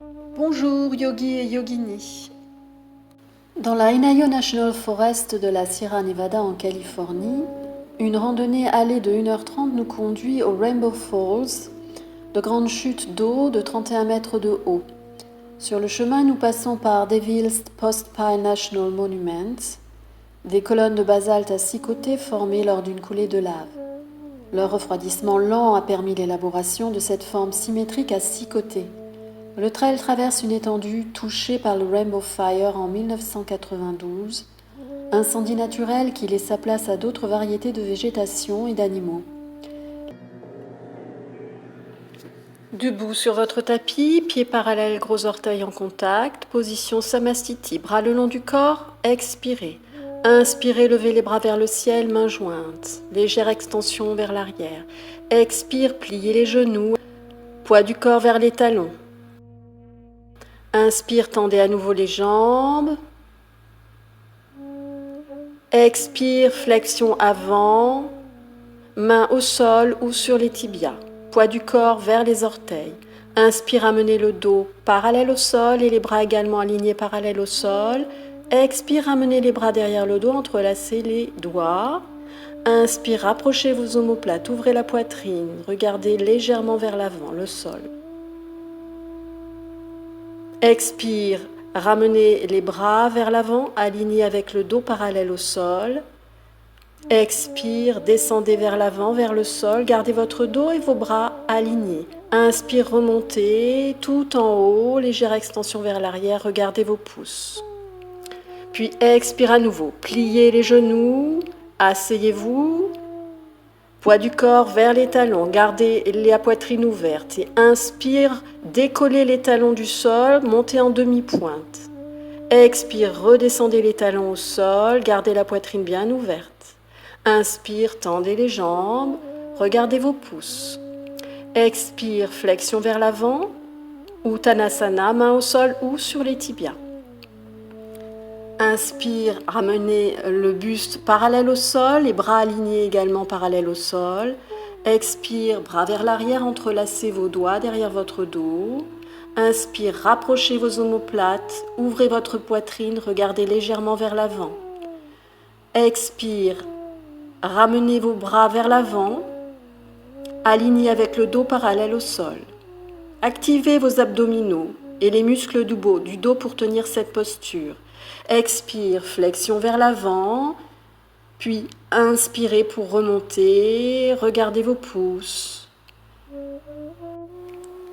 Bonjour yogi et yogini. Dans la Inyo National Forest de la Sierra Nevada en Californie, une randonnée allée de 1h30 nous conduit au Rainbow Falls, de grandes chutes d'eau de 31 mètres de haut. Sur le chemin, nous passons par Devil's Postpine National Monument, des colonnes de basalte à 6 côtés formées lors d'une coulée de lave. Leur refroidissement lent a permis l'élaboration de cette forme symétrique à 6 côtés. Le trail traverse une étendue touchée par le Rainbow Fire en 1992, incendie naturel qui laissa place à d'autres variétés de végétation et d'animaux. Debout sur votre tapis, pieds parallèles, gros orteils en contact, position Samastiti, bras le long du corps, expirez. Inspirez, levez les bras vers le ciel, mains jointes, légère extension vers l'arrière. Expire, pliez les genoux, poids du corps vers les talons. Inspire, tendez à nouveau les jambes. Expire, flexion avant, main au sol ou sur les tibias. Poids du corps vers les orteils. Inspire, amenez le dos parallèle au sol et les bras également alignés parallèles au sol. Expire, amenez les bras derrière le dos, entrelacez les doigts. Inspire, rapprochez vos omoplates, ouvrez la poitrine, regardez légèrement vers l'avant, le sol. Expire, ramenez les bras vers l'avant, alignés avec le dos parallèle au sol. Expire, descendez vers l'avant, vers le sol, gardez votre dos et vos bras alignés. Inspire, remontez tout en haut, légère extension vers l'arrière, regardez vos pouces. Puis expire à nouveau, pliez les genoux, asseyez-vous. Poids du corps vers les talons, gardez la poitrine ouverte et inspire, décollez les talons du sol, montez en demi-pointe. Expire, redescendez les talons au sol, gardez la poitrine bien ouverte. Inspire, tendez les jambes, regardez vos pouces. Expire, flexion vers l'avant, Uttanasana, main au sol ou sur les tibias. Inspire, ramenez le buste parallèle au sol, les bras alignés également parallèles au sol. Expire, bras vers l'arrière, entrelacez vos doigts derrière votre dos. Inspire, rapprochez vos omoplates, ouvrez votre poitrine, regardez légèrement vers l'avant. Expire, ramenez vos bras vers l'avant, alignés avec le dos parallèle au sol. Activez vos abdominaux et les muscles du dos pour tenir cette posture. Expire, flexion vers l'avant, puis inspirez pour remonter, regardez vos pouces.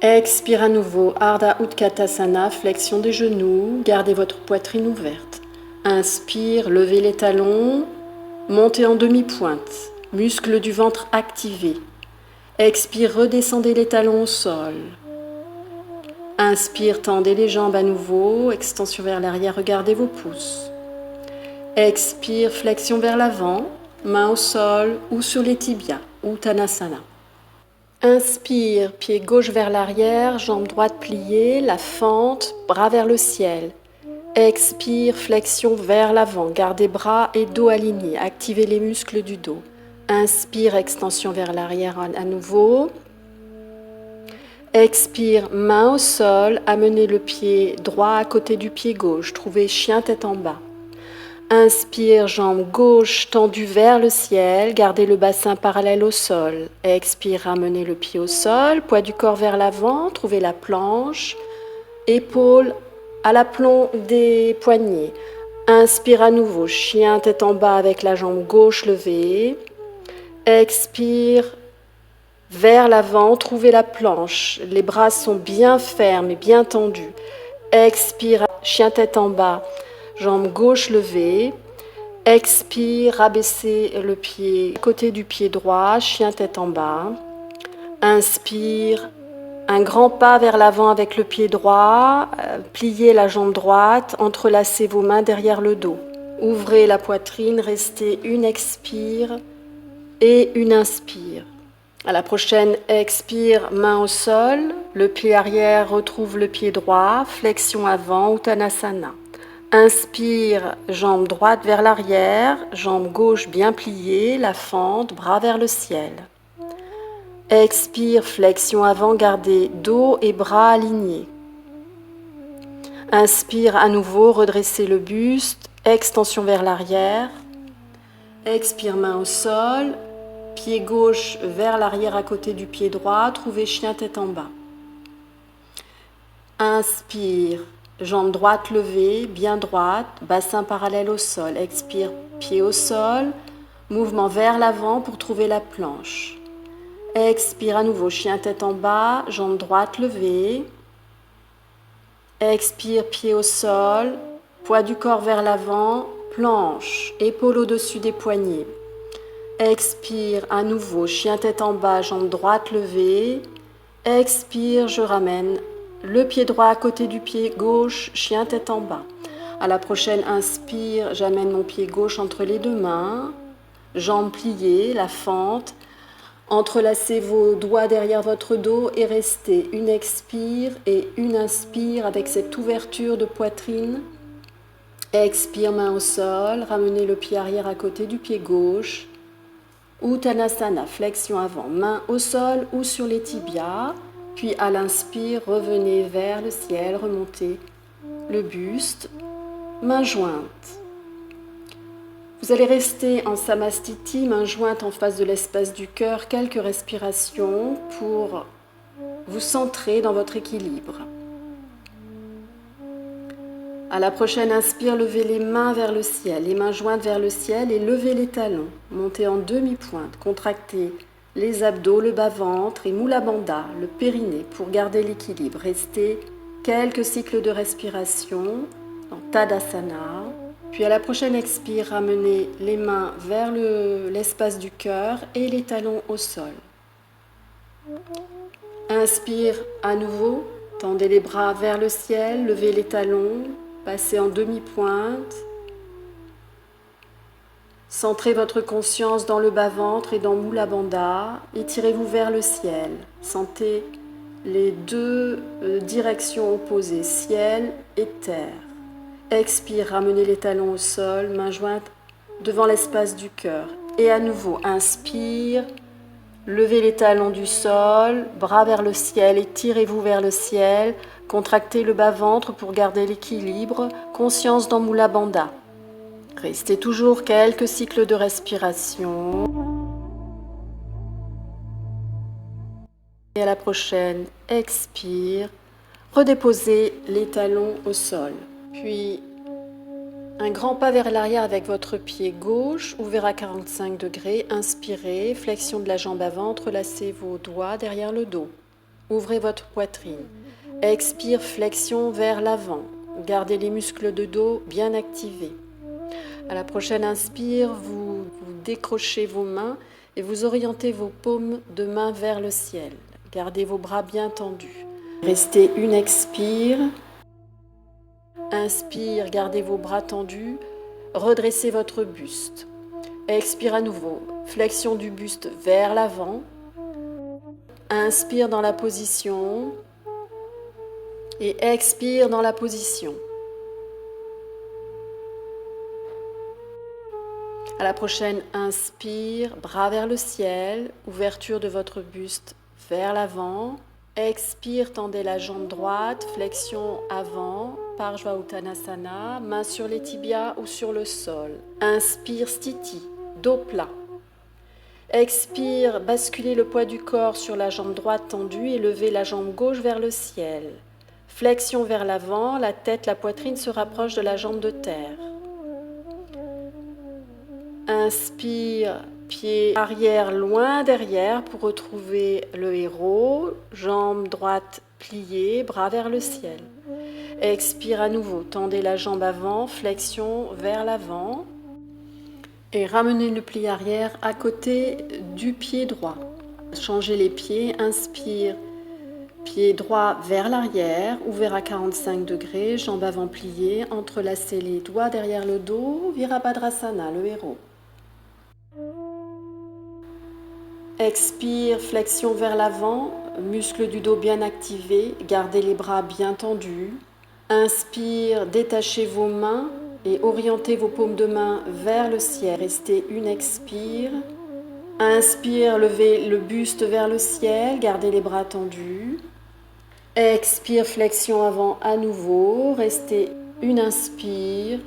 Expire à nouveau, Ardha Utkatasana, flexion des genoux, gardez votre poitrine ouverte. Inspire, levez les talons, montez en demi-pointe, muscles du ventre activés. Expire, redescendez les talons au sol. Inspire, tendez les jambes à nouveau, extension vers l'arrière, regardez vos pouces. Expire, flexion vers l'avant, main au sol ou sur les tibias, Uttanasana. Inspire, pied gauche vers l'arrière, jambe droite pliée, la fente, bras vers le ciel. Expire, flexion vers l'avant, gardez bras et dos alignés, activez les muscles du dos. Inspire, extension vers l'arrière à nouveau. Expire, main au sol, amenez le pied droit à côté du pied gauche, trouvez chien tête en bas. Inspire, jambe gauche tendue vers le ciel, gardez le bassin parallèle au sol. Expire, ramenez le pied au sol, poids du corps vers l'avant, trouvez la planche, épaules à l'aplomb des poignets. Inspire à nouveau, chien tête en bas avec la jambe gauche levée. Expire, vers l'avant, trouvez la planche. Les bras sont bien fermes et bien tendus. Expire, chien tête en bas, jambe gauche levée. Expire, rabaissez le pied, côté du pied droit, chien tête en bas. Inspire, un grand pas vers l'avant avec le pied droit. Pliez la jambe droite, entrelacez vos mains derrière le dos. Ouvrez la poitrine, restez une expire et une inspire. À la prochaine, expire, main au sol, le pied arrière retrouve le pied droit, flexion avant, Uttanasana. Inspire, jambe droite vers l'arrière, jambe gauche bien pliée, la fente, bras vers le ciel. Expire, flexion avant, gardez dos et bras alignés. Inspire à nouveau, redressez le buste, extension vers l'arrière. Expire, main au sol, pied gauche vers l'arrière à côté du pied droit, trouvez chien tête en bas. Inspire, jambe droite levée, bien droite, bassin parallèle au sol. Expire, pied au sol, mouvement vers l'avant pour trouver la planche. Expire à nouveau, chien tête en bas, jambe droite levée. Expire, pied au sol, poids du corps vers l'avant, planche, épaule au-dessus des poignets. Expire à nouveau, chien tête en bas, jambe droite levée. Expire, je ramène le pied droit à côté du pied gauche, chien tête en bas. À la prochaine, inspire, j'amène mon pied gauche entre les deux mains, jambes pliées, la fente. Entrelacez vos doigts derrière votre dos et restez une expire et une inspire avec cette ouverture de poitrine. Expire, main au sol, ramenez le pied arrière à côté du pied gauche. Uttanasana, flexion avant, main au sol ou sur les tibias. Puis à l'inspire, revenez vers le ciel, remontez le buste, main jointe. Vous allez rester en Samastiti, main jointe en face de l'espace du cœur, quelques respirations pour vous centrer dans votre équilibre. À la prochaine inspire, levez les mains vers le ciel, les mains jointes vers le ciel et levez les talons. Montez en demi-pointe, contractez les abdos, le bas-ventre et Mula Bandha, le périnée pour garder l'équilibre. Restez quelques cycles de respiration dans Tadasana. Puis à la prochaine expire, ramenez les mains vers l'espace du cœur et les talons au sol. Inspire à nouveau, tendez les bras vers le ciel, levez les talons, passez en demi-pointe. Centrez votre conscience dans le bas-ventre et dans Mula Bandha. Étirez-vous vers le ciel. Sentez les deux directions opposées, ciel et terre. Expire, ramenez les talons au sol, mains jointes devant l'espace du cœur. Et à nouveau, inspire, levez les talons du sol, bras vers le ciel, étirez-vous vers le ciel, contractez le bas-ventre pour garder l'équilibre, conscience dans Mula Bandha. Restez toujours quelques cycles de respiration. Et à la prochaine, expire, redéposez les talons au sol. Puis, un grand pas vers l'arrière avec votre pied gauche, ouvert à 45 degrés. Inspirez, flexion de la jambe avant, entrelacez vos doigts derrière le dos. Ouvrez votre poitrine. Expire, flexion vers l'avant. Gardez les muscles de dos bien activés. À la prochaine inspire, vous décrochez vos mains et vous orientez vos paumes de main vers le ciel. Gardez vos bras bien tendus. Restez une expire. Inspire, gardez vos bras tendus, redressez votre buste. Expire à nouveau, flexion du buste vers l'avant. Inspire dans la position et expire dans la position. À la prochaine, inspire, bras vers le ciel, ouverture de votre buste vers l'avant. Expire, tendez la jambe droite, flexion avant, Parshva Uttanasana, main sur les tibias ou sur le sol. Inspire, Sthiti, dos plat. Expire, basculez le poids du corps sur la jambe droite tendue et levez la jambe gauche vers le ciel. Flexion vers l'avant, la tête, la poitrine se rapproche de la jambe de terre. Inspire, pied arrière loin derrière pour retrouver le héros, jambe droite pliée, bras vers le ciel. Expire à nouveau, tendez la jambe avant, flexion vers l'avant et ramenez le pli arrière à côté du pied droit. Changez les pieds, inspire, pied droit vers l'arrière, ouvert à 45 degrés, jambe avant pliée, entrelacez les doigts derrière le dos, Virabhadrasana, le héros. Expire, flexion vers l'avant, muscles du dos bien activés, gardez les bras bien tendus. Inspire, détachez vos mains et orientez vos paumes de main vers le ciel. Restez une expire. Inspire, levez le buste vers le ciel, gardez les bras tendus. Expire, flexion avant à nouveau. Restez une inspire.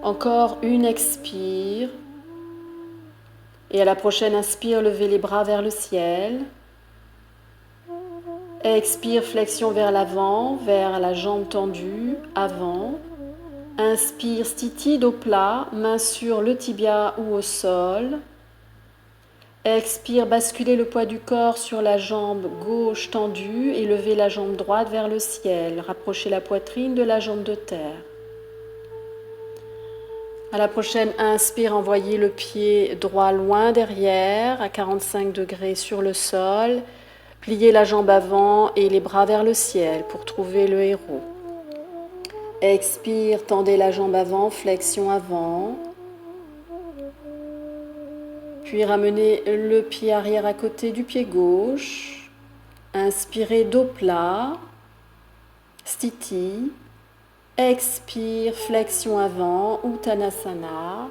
Encore une expire. Et à la prochaine inspire, levez les bras vers le ciel. Expire, flexion vers l'avant, vers la jambe tendue, avant. Inspire, stiti, dos plat, main sur le tibia ou au sol. Expire, basculez le poids du corps sur la jambe gauche tendue et levez la jambe droite vers le ciel. Rapprochez la poitrine de la jambe de terre. À la prochaine inspire, envoyez le pied droit loin derrière, à 45 degrés sur le sol. Pliez la jambe avant et les bras vers le ciel pour trouver le héros. Expire, tendez la jambe avant, flexion avant. Puis ramenez le pied arrière à côté du pied gauche. Inspirez, dos plat, stiti. Expire, flexion avant, Uttanasana.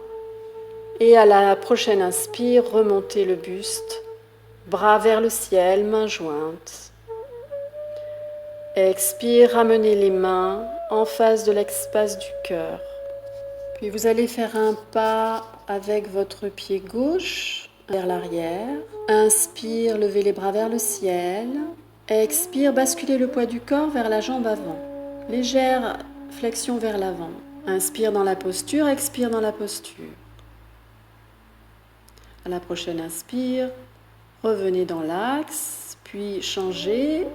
Et à la prochaine inspire, remontez le buste, bras vers le ciel, mains jointes. Expire, ramenez les mains en face de l'espace du cœur. Puis vous allez faire un pas avec votre pied gauche vers l'arrière. Inspire, levez les bras vers le ciel. Expire, basculez le poids du corps vers la jambe avant. Légère flexion vers l'avant. Inspire dans la posture, expire dans la posture. À la prochaine inspire, revenez dans l'axe, puis changez,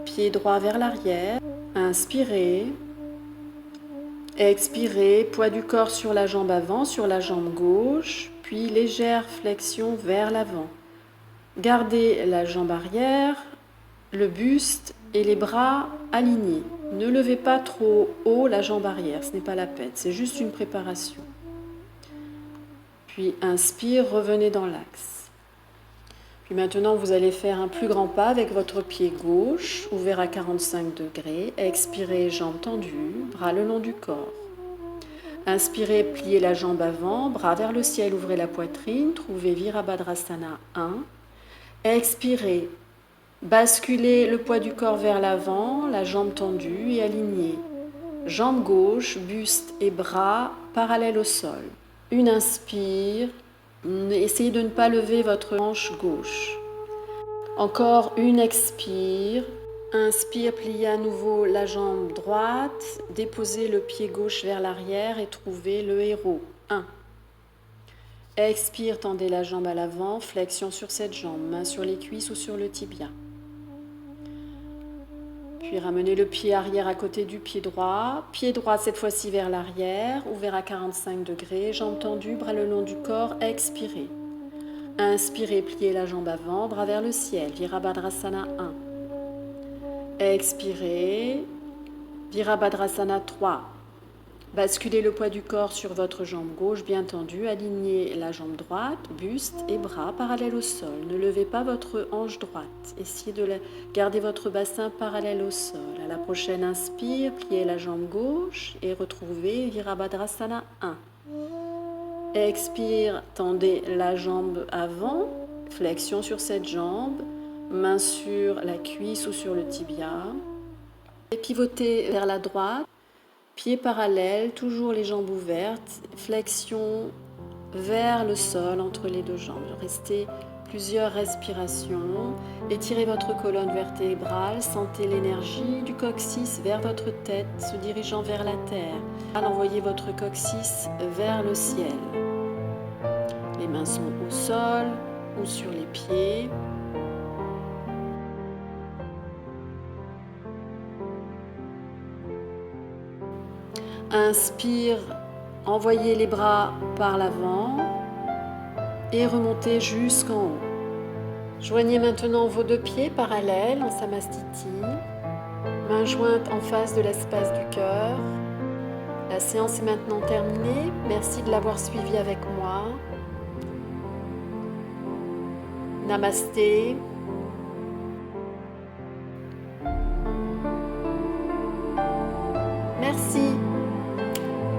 pied droit vers l'arrière. Inspirez. Expirez, poids du corps sur la jambe avant, sur la jambe gauche, puis légère flexion vers l'avant. Gardez la jambe arrière, le buste et les bras alignés. Ne levez pas trop haut la jambe arrière, ce n'est pas la peine, c'est juste une préparation. Puis inspire, revenez dans l'axe. Puis maintenant, vous allez faire un plus grand pas avec votre pied gauche, ouvert à 45 degrés. Expirez, jambes tendues, bras le long du corps. Inspirez, pliez la jambe avant, bras vers le ciel, ouvrez la poitrine, trouvez Virabhadrasana 1. Expirez, basculez le poids du corps vers l'avant, la jambe tendue et alignée. Jambe gauche, buste et bras parallèles au sol. Une inspire, essayez de ne pas lever votre hanche gauche. Encore une expire. Inspire, pliez à nouveau la jambe droite, déposez le pied gauche vers l'arrière et trouvez le héros. 1. Expire, tendez la jambe à l'avant, flexion sur cette jambe, main sur les cuisses ou sur le tibia. Puis ramenez le pied arrière à côté du pied droit cette fois-ci vers l'arrière, ouvert à 45 degrés, jambes tendues, bras le long du corps, expirez. Inspirez, pliez la jambe avant, bras vers le ciel, Virabhadrasana 1. Expirez, Virabhadrasana 3. Basculez le poids du corps sur votre jambe gauche bien tendue, alignez la jambe droite, buste et bras parallèles au sol. Ne levez pas votre hanche droite. Essayez de garder votre bassin parallèle au sol. À la prochaine inspire, pliez la jambe gauche et retrouvez Virabhadrasana 1. Expire, tendez la jambe avant, flexion sur cette jambe, main sur la cuisse ou sur le tibia. Et pivotez vers la droite. Pieds parallèles, toujours les jambes ouvertes, flexion vers le sol entre les deux jambes. Restez plusieurs respirations. Étirez votre colonne vertébrale, sentez l'énergie du coccyx vers votre tête, se dirigeant vers la terre. Envoyez votre coccyx vers le ciel. Les mains sont au sol ou sur les pieds. Inspire, envoyez les bras par l'avant et remontez jusqu'en haut. Joignez maintenant vos deux pieds parallèles en Samastiti, mains jointes en face de l'espace du cœur. La séance est maintenant terminée. Merci de l'avoir suivi avec moi. Namasté. Merci.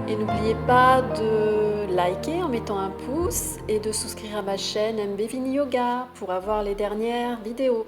Et n'oubliez pas de liker en mettant un pouce et de souscrire à ma chaîne MB Vini Yoga pour avoir les dernières vidéos.